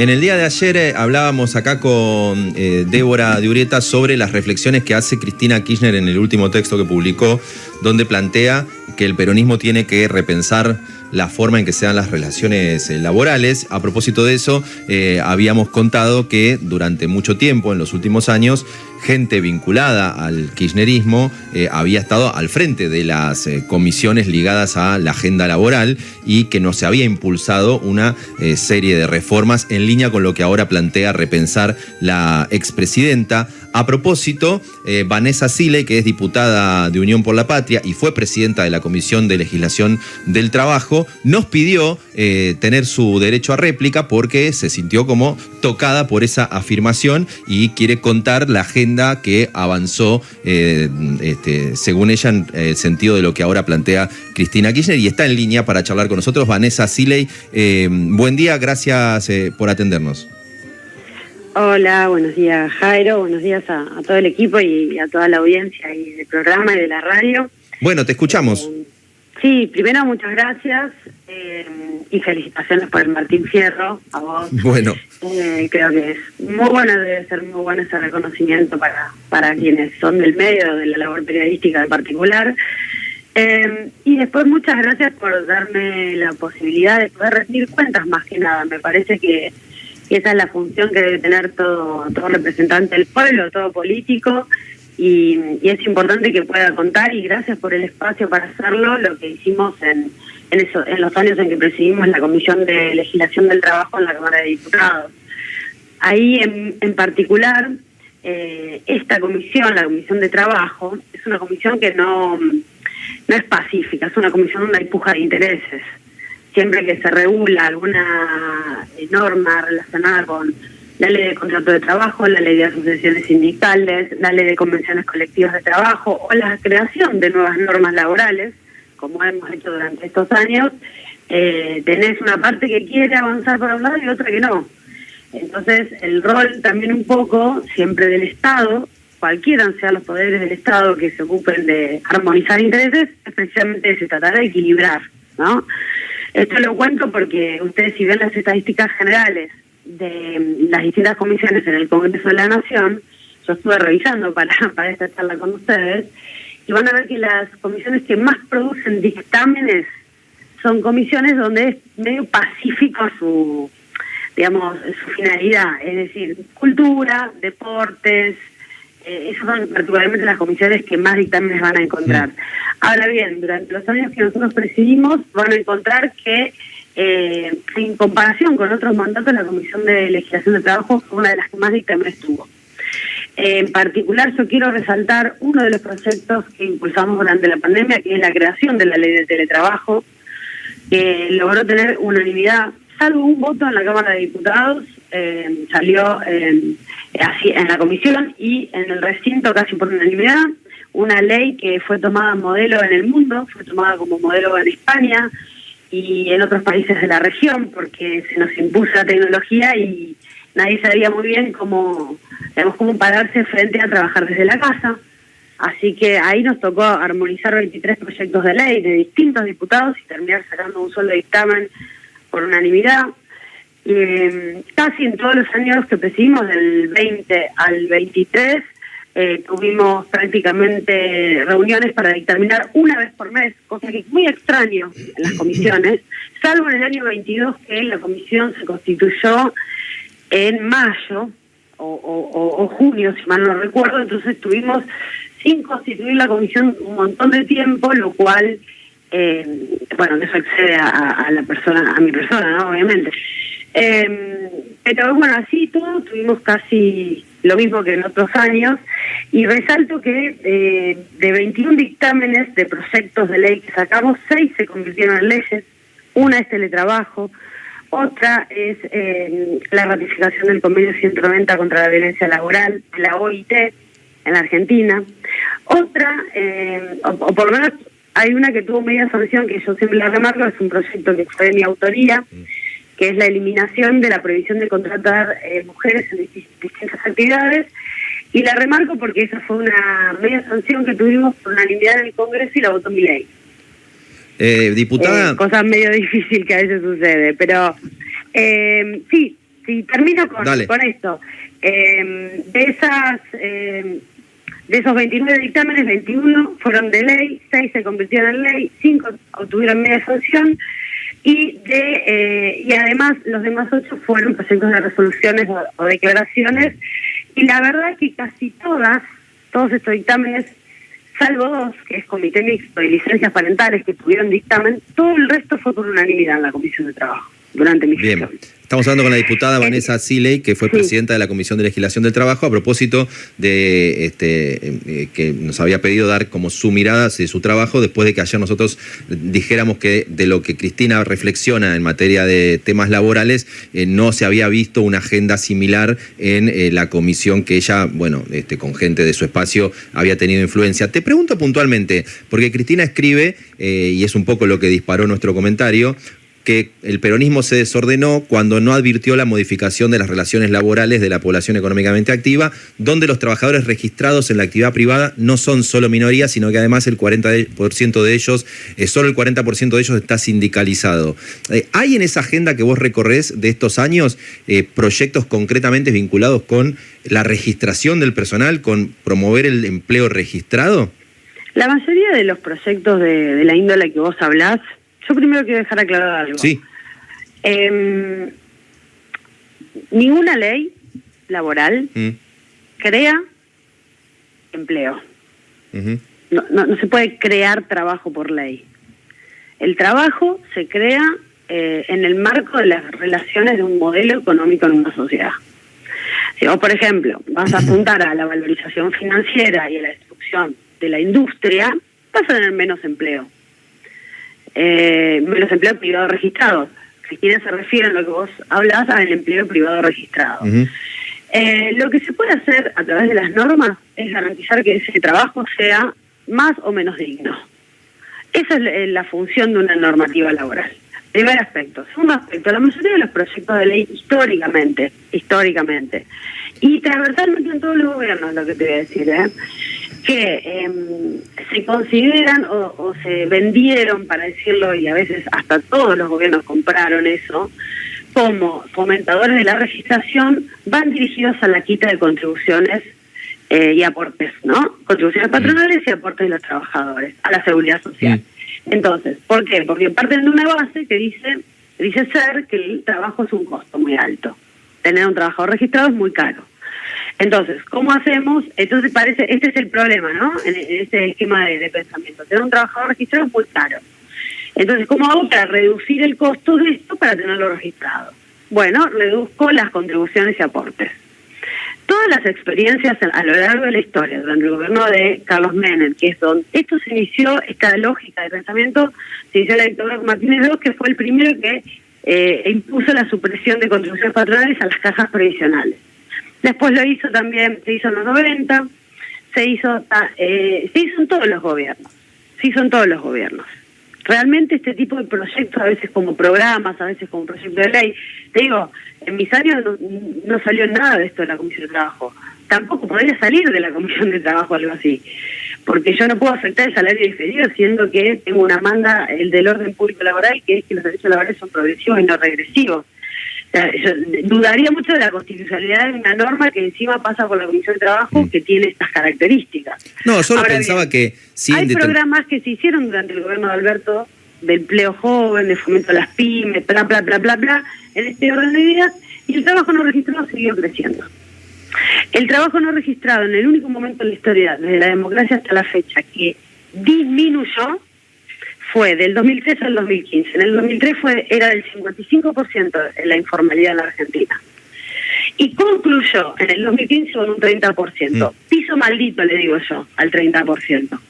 En el día de ayer hablábamos acá con Débora de Ureta sobre las reflexiones que hace Cristina Kirchner en el último texto que publicó, donde plantea que el peronismo tiene que repensar la forma en que se dan las relaciones laborales. A propósito de eso, habíamos contado que durante mucho tiempo, en los últimos años, gente vinculada al kirchnerismo había estado al frente de las comisiones ligadas a la agenda laboral y que no se había impulsado una serie de reformas en línea con lo que ahora plantea repensar la expresidenta. A propósito, Vanessa Ziley, que es diputada de Unión por la Patria y fue presidenta de la Comisión de Legislación del Trabajo, nos pidió tener su derecho a réplica porque se sintió como tocada por esa afirmación y quiere contar la agenda que avanzó, según ella, en el sentido de lo que ahora plantea Cristina Kirchner, y está en línea para charlar con nosotros. Vanessa Ziley, buen día, gracias por atendernos. Hola, buenos días Jairo, buenos días a todo el equipo y a toda la audiencia y del programa y de la radio. Bueno, te escuchamos. Sí, primero muchas gracias y felicitaciones por el Martín Fierro, a vos. Bueno. Creo que es muy bueno, debe ser muy bueno ese reconocimiento para quienes son del medio, de la labor periodística en particular. Y después muchas gracias por darme la posibilidad de poder rendir cuentas más que nada. Me parece que esa es la función que debe tener todo representante del pueblo, todo político, y es importante que pueda contar, y gracias por el espacio para hacerlo, lo que hicimos en los años en que presidimos la Comisión de Legislación del Trabajo en la Cámara de Diputados. Ahí en particular, esta comisión, la Comisión de Trabajo, es una comisión que no es pacífica, es una comisión donde hay puja de intereses. Siempre que se regula alguna norma relacionada con la ley de contrato de trabajo, la ley de asociaciones sindicales, la ley de convenciones colectivas de trabajo o la creación de nuevas normas laborales, como hemos hecho durante estos años, tenés una parte que quiere avanzar por un lado y otra que no. Entonces, el rol también un poco, siempre del Estado, cualquiera sean los poderes del Estado que se ocupen de armonizar intereses, especialmente se tratará de equilibrar, ¿no? Esto lo cuento porque ustedes, si ven las estadísticas generales de las distintas comisiones en el Congreso de la Nación, yo estuve revisando para esta charla con ustedes, y van a ver que las comisiones que más producen dictámenes son comisiones donde es medio pacífico su finalidad, es decir, cultura, deportes. Esas son particularmente las comisiones que más dictámenes van a encontrar. Ahora bien, durante los años que nosotros presidimos, van a encontrar que en comparación con otros mandatos, la Comisión de Legislación de Trabajo fue una de las que más dictámenes tuvo. En particular, yo quiero resaltar uno de los proyectos que impulsamos durante la pandemia, que es la creación de la ley de teletrabajo, que logró tener unanimidad, salvo un voto en la Cámara de Diputados, salió así en la comisión y en el recinto casi por unanimidad, una ley que fue tomada modelo en el mundo, fue tomada como modelo en España y en otros países de la región, porque se nos impuso la tecnología y nadie sabía muy bien cómo pararse frente a trabajar desde la casa. Así que ahí nos tocó armonizar 23 proyectos de ley de distintos diputados y terminar sacando un solo dictamen por unanimidad. Casi en todos los años que presidimos, del 20 al 23, tuvimos prácticamente reuniones para dictaminar una vez por mes, cosa que es muy extraño en las comisiones, salvo en el año 22, que la comisión se constituyó en mayo o junio, si mal no recuerdo. Entonces estuvimos sin constituir la comisión un montón de tiempo, lo cual, eso excede a mi persona, ¿no? Obviamente. Pero bueno, así todo tuvimos casi lo mismo que en otros años, y resalto que de 21 dictámenes de proyectos de ley que sacamos, 6 se convirtieron en leyes. Una es teletrabajo, otra es la ratificación del convenio 190 contra la violencia laboral, la OIT, en la Argentina. Otra, o por lo menos hay una que tuvo media sanción, que yo siempre la remarco, es un proyecto que fue de mi autoría, que es la eliminación de la prohibición de contratar mujeres en distintas actividades, y la remarco porque esa fue una media sanción que tuvimos por unanimidad en el Congreso y la votó Milei. Diputada... cosa medio difícil que a veces sucede, pero sí, Sí, termino con esto. De esos 29 dictámenes, 21 fueron de ley, 6 se convirtieron en ley, 5 obtuvieron media sanción y además los demás 8 fueron proyectos de resoluciones o declaraciones, y la verdad es que casi todos estos dictámenes, salvo 2, que es Comité Mixto y Licencias Parentales, que tuvieron dictamen, todo el resto fue por unanimidad en la Comisión de Trabajo durante mi gestión. Bien. Estamos hablando con la diputada Vanessa Siley, que fue presidenta de la Comisión de Legislación del Trabajo, a propósito de que nos había pedido dar como su mirada de su trabajo, después de que ayer nosotros dijéramos que de lo que Cristina reflexiona en materia de temas laborales, no se había visto una agenda similar en la comisión que ella, bueno, con gente de su espacio había tenido influencia. Te pregunto puntualmente, porque Cristina escribe, y es un poco lo que disparó nuestro comentario, que el peronismo se desordenó cuando no advirtió la modificación de las relaciones laborales de la población económicamente activa, donde los trabajadores registrados en la actividad privada no son solo minoría, sino que además el 40% de ellos, solo el 40% de ellos está sindicalizado. ¿Hay en esa agenda que vos recorrés de estos años proyectos concretamente vinculados con la registración del personal, con promover el empleo registrado? La mayoría de los proyectos de la índole que vos hablás, yo primero quiero dejar aclarado algo. Sí. Ninguna ley laboral crea empleo. No se puede crear trabajo por ley. El trabajo se crea en el marco de las relaciones de un modelo económico en una sociedad. Si vos, por ejemplo, vas a apuntar a la valorización financiera y a la destrucción de la industria, vas a tener menos empleo. Menos empleo privado registrado. Cristina se refiere a lo que vos hablás al empleo privado registrado. Lo que se puede hacer a través de las normas es garantizar que ese trabajo sea más o menos digno. Esa es la función de una normativa laboral. Primer aspecto. Segundo aspecto, la mayoría de los proyectos de ley históricamente, y transversalmente en todos los gobiernos, lo que te voy a decir, que se consideran o se vendieron, para decirlo, y a veces hasta todos los gobiernos compraron eso, como fomentadores de la registración, van dirigidos a la quita de contribuciones y aportes, ¿no? Contribuciones patronales y aportes de los trabajadores, a la seguridad social. Entonces, ¿por qué? Porque parten de una base que dice ser que el trabajo es un costo muy alto. Tener un trabajador registrado es muy caro. Entonces, ¿cómo hacemos? Entonces parece, este es el problema, ¿no? En este esquema de pensamiento. Tener un trabajador registrado es muy caro. Entonces, ¿cómo hago para reducir el costo de esto para tenerlo registrado? Bueno, reduzco las contribuciones y aportes. Todas las experiencias a lo largo de la historia, durante el gobierno de Carlos Menem, que es donde esto se inició, esta lógica de pensamiento, se inició la dictadura con Martínez II, que fue el primero que impuso la supresión de contribuciones patronales a las cajas previsionales. Después lo hizo también, se hizo en los 90, se hizo en todos los gobiernos. Realmente este tipo de proyectos, a veces como programas, a veces como proyectos de ley, te digo, en mis años no salió nada de esto de la Comisión de Trabajo. Tampoco podría salir de la Comisión de Trabajo algo así, porque yo no puedo afectar el salario diferido, siendo que tengo una manda, el del orden público laboral, que es que los derechos laborales son progresivos y no regresivos. O sea, yo dudaría mucho de la constitucionalidad de una norma que encima pasa por la Comisión de Trabajo que tiene estas características. No, solo pensaba que... Sí, hay programas que se hicieron durante el gobierno de Alberto, de empleo joven, de fomento a las pymes, bla, bla, bla, bla, bla, en este orden de ideas, y el trabajo no registrado siguió creciendo. El trabajo no registrado, en el único momento en la historia, desde la democracia hasta la fecha, que disminuyó, fue del 2003 al 2015. En el 2003 era del 55% la informalidad en la Argentina. Y concluyó en el 2015 con un 30%. Piso maldito, le digo yo, al 30%.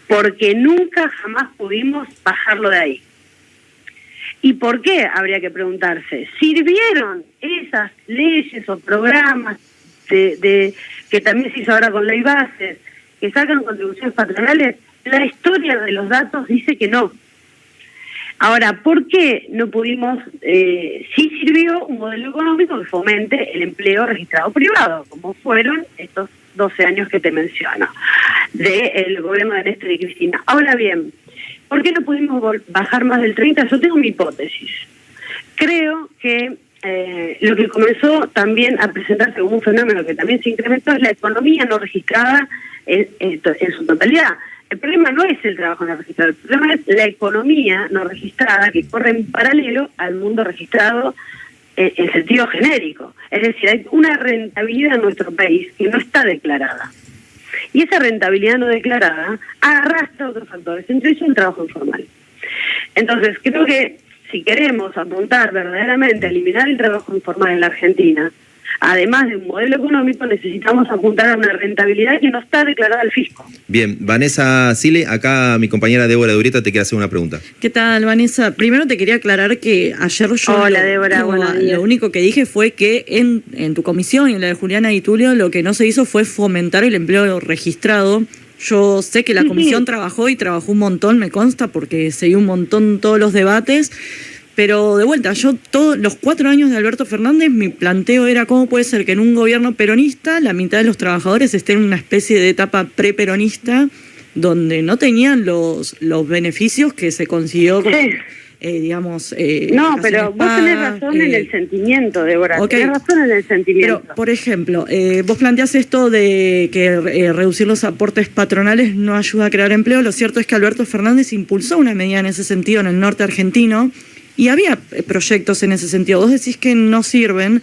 Porque nunca jamás pudimos bajarlo de ahí. ¿Y por qué? Habría que preguntarse. ¿Sirvieron esas leyes o programas que también se hizo ahora con Ley Bases, que sacan contribuciones patronales? La historia de los datos dice que no. Ahora, ¿por qué no pudimos? Sí sirvió un modelo económico que fomente el empleo registrado privado, como fueron estos 12 años que te menciono, del gobierno de Néstor y Cristina. Ahora bien, ¿por qué no pudimos bajar más del 30%? Yo tengo mi hipótesis. Creo que lo que comenzó también a presentarse como un fenómeno que también se incrementó es la economía no registrada en su totalidad. El problema no es el trabajo no registrado, el problema es la economía no registrada que corre en paralelo al mundo registrado en sentido genérico. Es decir, hay una rentabilidad en nuestro país que no está declarada. Y esa rentabilidad no declarada arrastra otros factores, entre ellos el trabajo informal. Entonces, creo que si queremos apuntar verdaderamente a eliminar el trabajo informal en la Argentina, además de un modelo económico, necesitamos apuntar a una rentabilidad que no está declarada al fisco. Bien, Vanessa Sile, acá mi compañera Débora Durrieta te quiere hacer una pregunta. ¿Qué tal, Vanessa? Primero te quería aclarar que ayer yo Hola, Débora, lo único que dije fue que en tu comisión y en la de Juliana y Tulio lo que no se hizo fue fomentar el empleo registrado. Yo sé que la comisión trabajó un montón, me consta, porque seguí un montón todos los debates. Pero de vuelta, yo todos los 4 años de Alberto Fernández, mi planteo era cómo puede ser que en un gobierno peronista la mitad de los trabajadores estén en una especie de etapa preperonista donde no tenían los beneficios que se consiguió con, digamos... no, pero vos tenés razón en el sentimiento, Débora, tenés razón en el sentimiento. Pero, por ejemplo, vos planteás esto de que reducir los aportes patronales no ayuda a crear empleo. Lo cierto es que Alberto Fernández impulsó una medida en ese sentido en el norte argentino. Y había proyectos en ese sentido. Vos decís que no sirven,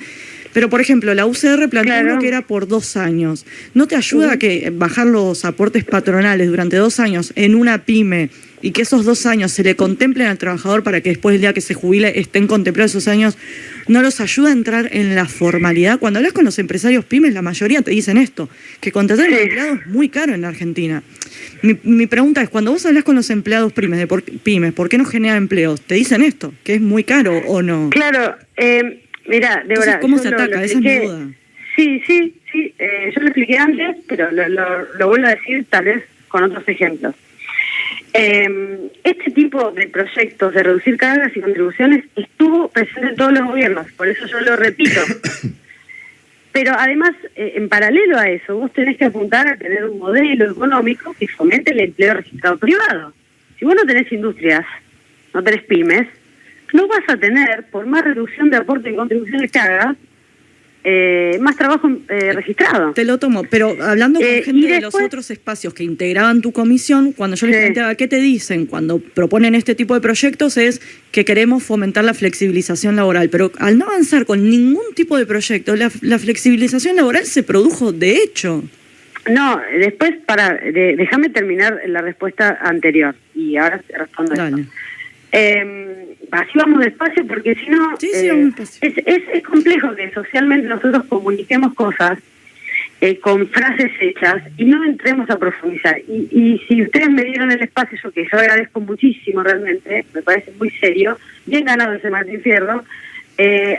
pero por ejemplo, la UCR planteó uno que era por 2 años. ¿No te ayuda a que bajar los aportes patronales durante 2 años en una pyme y que esos 2 años se le contemplen al trabajador para que después del día que se jubile estén contemplados esos años? ¿No los ayuda a entrar en la formalidad? Cuando hablas con los empresarios pymes, la mayoría te dicen esto, que contratar a un empleado es muy caro en la Argentina. Mi pregunta es, cuando vos hablas con los empleados pymes, ¿por qué no genera empleos? ¿Te dicen esto? ¿Que es muy caro o no? Claro, mira, Débora... ¿Cómo se ataca? Esa es mi duda. Sí, yo lo expliqué antes, pero lo vuelvo a decir tal vez con otros ejemplos. Este tipo de proyectos de reducir cargas y contribuciones estuvo presente en todos los gobiernos, por eso yo lo repito. Pero además, en paralelo a eso, vos tenés que apuntar a tener un modelo económico que fomente el empleo registrado privado. Si vos no tenés industrias, no tenés pymes, no vas a tener, por más reducción de aporte y contribuciones que hagas, más trabajo registrado. Te lo tomo, pero hablando con gente de los otros espacios que integraban tu comisión, cuando yo les planteaba qué te dicen cuando proponen este tipo de proyectos es que queremos fomentar la flexibilización laboral, pero al no avanzar con ningún tipo de proyecto, la flexibilización laboral se produjo de hecho. No, después, déjame terminar la respuesta anterior y ahora respondo esto. Así vamos despacio porque si no es complejo que socialmente nosotros comuniquemos cosas con frases hechas y no entremos a profundizar. Y si ustedes me dieron el espacio, que yo agradezco muchísimo realmente, me parece muy serio, bien ganado ese Martín Fierro,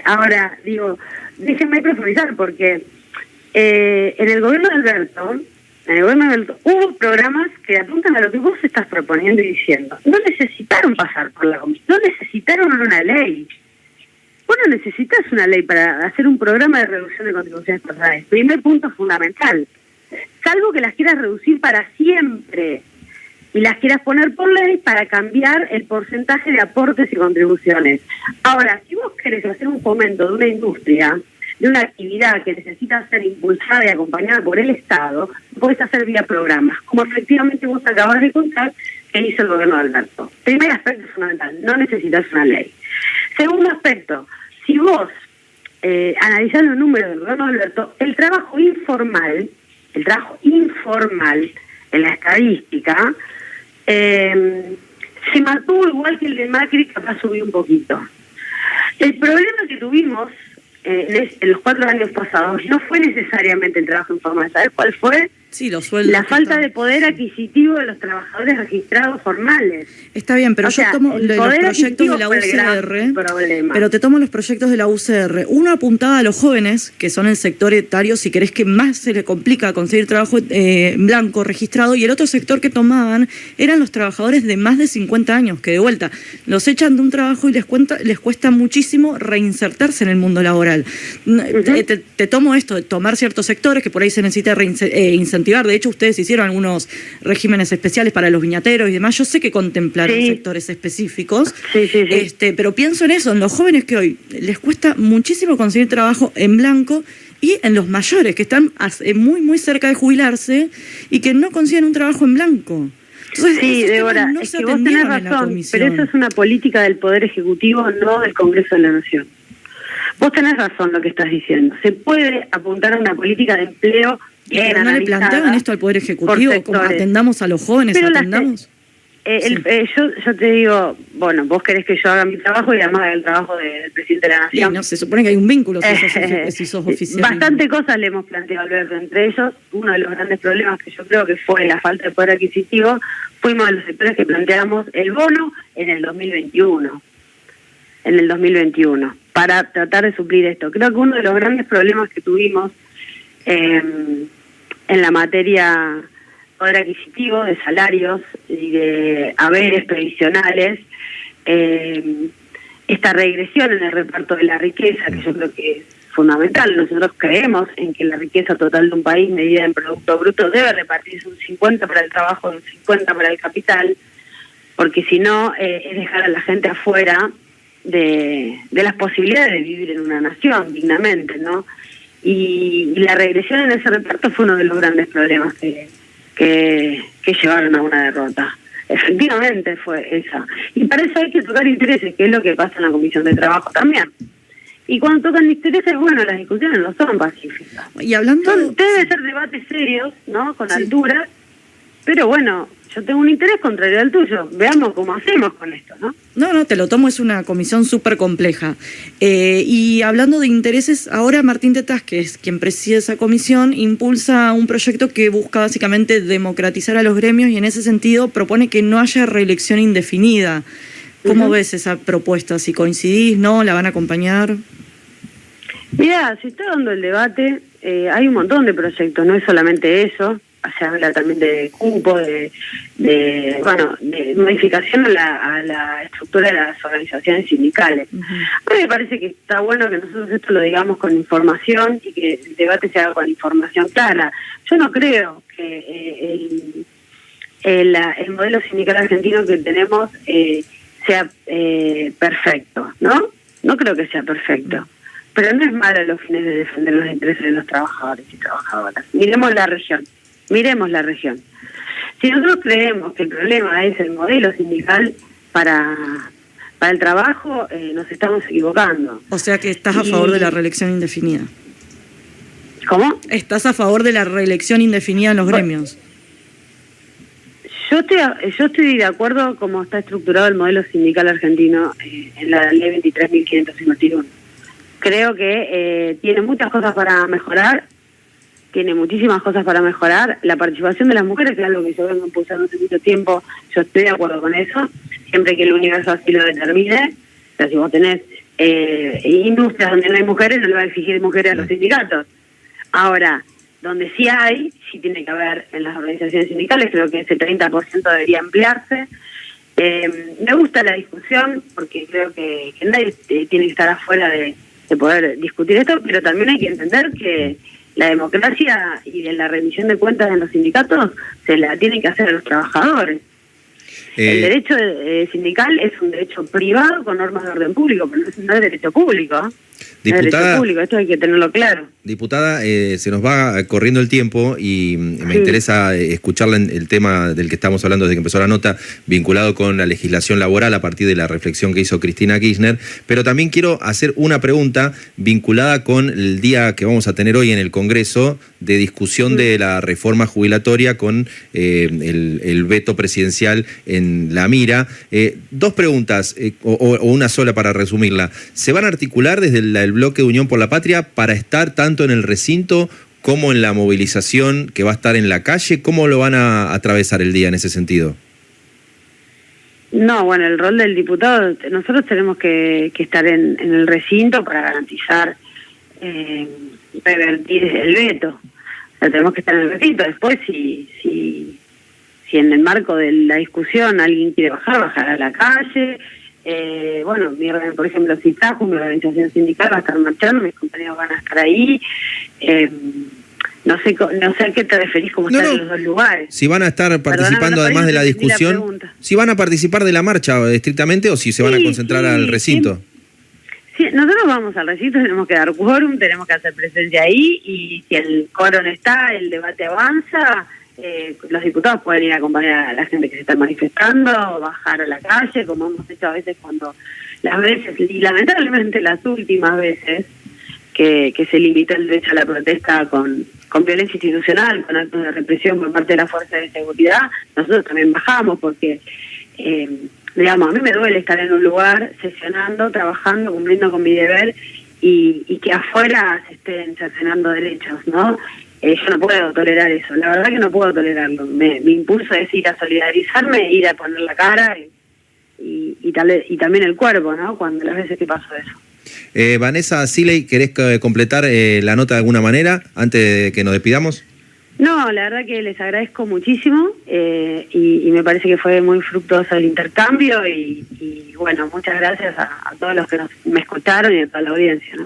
ahora digo, déjenme profundizar porque en el gobierno de Alberto hubo programas que apuntan a lo que vos estás proponiendo y diciendo. No necesitaron pasar por la comisión, no necesitaron una ley. Vos no necesitas una ley para hacer un programa de reducción de contribuciones personales. Primer punto fundamental. Salvo que las quieras reducir para siempre y las quieras poner por ley para cambiar el porcentaje de aportes y contribuciones. Ahora, si vos querés hacer un fomento de una industria, de una actividad que necesita ser impulsada y acompañada por el Estado, podés hacer vía programas, como efectivamente vos acabas de contar que hizo el gobierno de Alberto. Primer aspecto fundamental, no necesitas una ley. Segundo aspecto, si vos analizás los números del gobierno de Alberto, el trabajo informal en la estadística se mantuvo igual que el de Macri, capaz subió un poquito. El problema que tuvimos en los 4 años pasados no fue necesariamente el trabajo informal. ¿Sabes cuál fue? Sí, los sueldos. La falta de poder adquisitivo de los trabajadores registrados formales. Está bien, pero yo tomo los proyectos de la UCR, pero te tomo los proyectos de la UCR. Uno apuntaba a los jóvenes, que son el sector etario, si querés que más se le complica conseguir trabajo blanco registrado, y el otro sector que tomaban eran los trabajadores de más de 50 años, que de vuelta los echan de un trabajo y les cuesta muchísimo reinsertarse en el mundo laboral. Te tomo esto, de tomar ciertos sectores que por ahí se necesita incentivar incentivar. De hecho, ustedes hicieron algunos regímenes especiales para los viñateros y demás. Yo sé que contemplaron sectores específicos, pero pienso en eso, en los jóvenes que hoy les cuesta muchísimo conseguir trabajo en blanco y en los mayores que están muy cerca de jubilarse y que no consiguen un trabajo en blanco. Entonces, sí, Débora, no es que vos tenés razón, pero eso es una política del Poder Ejecutivo, no del Congreso de la Nación. Vos tenés razón lo que estás diciendo. Se puede apuntar a una política de empleo bien pero no le planteaban esto al Poder Ejecutivo, como atendamos a los jóvenes, pero atendamos. Yo te digo, bueno, vos querés que yo haga mi trabajo y además haga el trabajo del presidente de la Nación. Sí, no, se supone que hay un vínculo si sos oficial. Bastante cosas le hemos planteado, Alberto. Entre ellos, uno de los grandes problemas que yo creo que fue la falta de poder adquisitivo, fuimos de los sectores que planteamos el bono en el 2021. Para tratar de suplir esto. Creo que uno de los grandes problemas que tuvimos en la materia poder adquisitivo, de salarios y de haberes previsionales, esta regresión en el reparto de la riqueza, que yo creo que es fundamental. Nosotros creemos en que la riqueza total de un país, medida en Producto Bruto, debe repartirse un 50 para el trabajo y un 50 para el capital, porque si no es dejar a la gente afuera de las posibilidades de vivir en una nación dignamente, ¿no? Y la regresión en ese reparto fue uno de los grandes problemas que llevaron a una derrota. Efectivamente fue esa. Y para eso hay que tocar intereses, que es lo que pasa en la Comisión de Trabajo también. Y cuando tocan intereses, bueno, las discusiones no son pacíficas. Y hablando... Deben ser debates serios, ¿no? Con altura, pero bueno, yo tengo un interés contrario al tuyo. Veamos cómo hacemos con esto, ¿no? No, te lo tomo, es una comisión súper compleja. Y hablando de intereses, ahora Martín Tetaz, que es quien preside esa comisión, impulsa un proyecto que busca básicamente democratizar a los gremios y en ese sentido propone que no haya reelección indefinida. ¿Cómo ves esa propuesta? Si coincidís, ¿no? ¿La van a acompañar? Mira, se está dando el debate, hay un montón de proyectos, no es solamente eso. Se habla también de cupo, de modificación a la estructura de las organizaciones sindicales. A mí me parece que está bueno que nosotros esto lo digamos con información y que el debate se haga con información clara. Yo no creo que el modelo sindical argentino que tenemos sea perfecto, ¿no? No creo que sea perfecto. Pero no es malo a los fines de defender los intereses de los trabajadores y trabajadoras. Miremos la región. Si nosotros creemos que el problema es el modelo sindical para el trabajo, nos estamos equivocando. O sea que estás a favor de la reelección indefinida. ¿Cómo? ¿Estás a favor de la reelección indefinida en los gremios? Yo estoy de acuerdo como está estructurado el modelo sindical argentino en la ley 23.551. Creo que tiene muchas cosas para mejorar. Tiene muchísimas cosas para mejorar. La participación de las mujeres, que es algo que yo vengo impulsando hace mucho tiempo, yo estoy de acuerdo con eso, siempre que el universo así lo determine. O sea, si vos tenés industrias donde no hay mujeres, no le va a exigir mujeres a los sindicatos. Ahora, donde sí hay, sí tiene que haber en las organizaciones sindicales, creo que ese 30% debería emplearse. Me gusta la discusión, porque creo que nadie tiene que estar afuera de poder discutir esto, pero también hay que entender que la democracia y de la rendición de cuentas en los sindicatos se la tienen que hacer a los trabajadores. El derecho sindical es un derecho privado con normas de orden público, pero no es derecho público. Diputada, esto hay que tenerlo claro. Diputada, se nos va corriendo el tiempo y me interesa escucharla en el tema del que estamos hablando desde que empezó la nota, vinculado con la legislación laboral a partir de la reflexión que hizo Cristina Kirchner, pero también quiero hacer una pregunta vinculada con el día que vamos a tener hoy en el Congreso de discusión de la reforma jubilatoria con el veto presidencial en la mira. Dos preguntas, o una sola para resumirla. ¿Se van a articular desde el bloque de Unión por la Patria para estar tanto en el recinto como en la movilización que va a estar en la calle? ¿Cómo lo van a atravesar el día en ese sentido? No, bueno, el rol del diputado, nosotros tenemos que estar en el recinto para garantizar revertir el veto. O sea, tenemos que estar en el recinto. Después, si en el marco de la discusión alguien quiere bajar a la calle. Bueno, por ejemplo, si Tajo, mi organización sindical, va a estar marchando, mis compañeros van a estar ahí. No sé a qué te referís, cómo están en los dos lugares. Si van a estar participando, Perdóname, además de la discusión, si van a participar de la marcha estrictamente o si se van a concentrar al recinto. Sí, nosotros vamos al recinto, tenemos que dar quórum, tenemos que hacer presencia ahí, y si el quórum está, el debate avanza, los diputados pueden ir a acompañar a la gente que se está manifestando, bajar a la calle, como hemos hecho a veces y lamentablemente las últimas veces, que se limitó el derecho a la protesta con violencia institucional, con actos de represión por parte de las fuerzas de seguridad, nosotros también bajamos porque, digamos, a mí me duele estar en un lugar sesionando, trabajando, cumpliendo con mi deber y que afuera se estén cercenando derechos, ¿no? Yo no puedo tolerar eso, la verdad que no puedo tolerarlo. Mi impulso es ir a solidarizarme, ir a poner la cara y también el cuerpo, ¿no? Cuando las veces que pasó eso. Vanessa Siley, ¿querés completar la nota de alguna manera antes de que nos despidamos? No, la verdad que les agradezco muchísimo y me parece que fue muy fructuoso el intercambio y bueno, muchas gracias a todos los que me escucharon y a toda la audiencia, ¿no?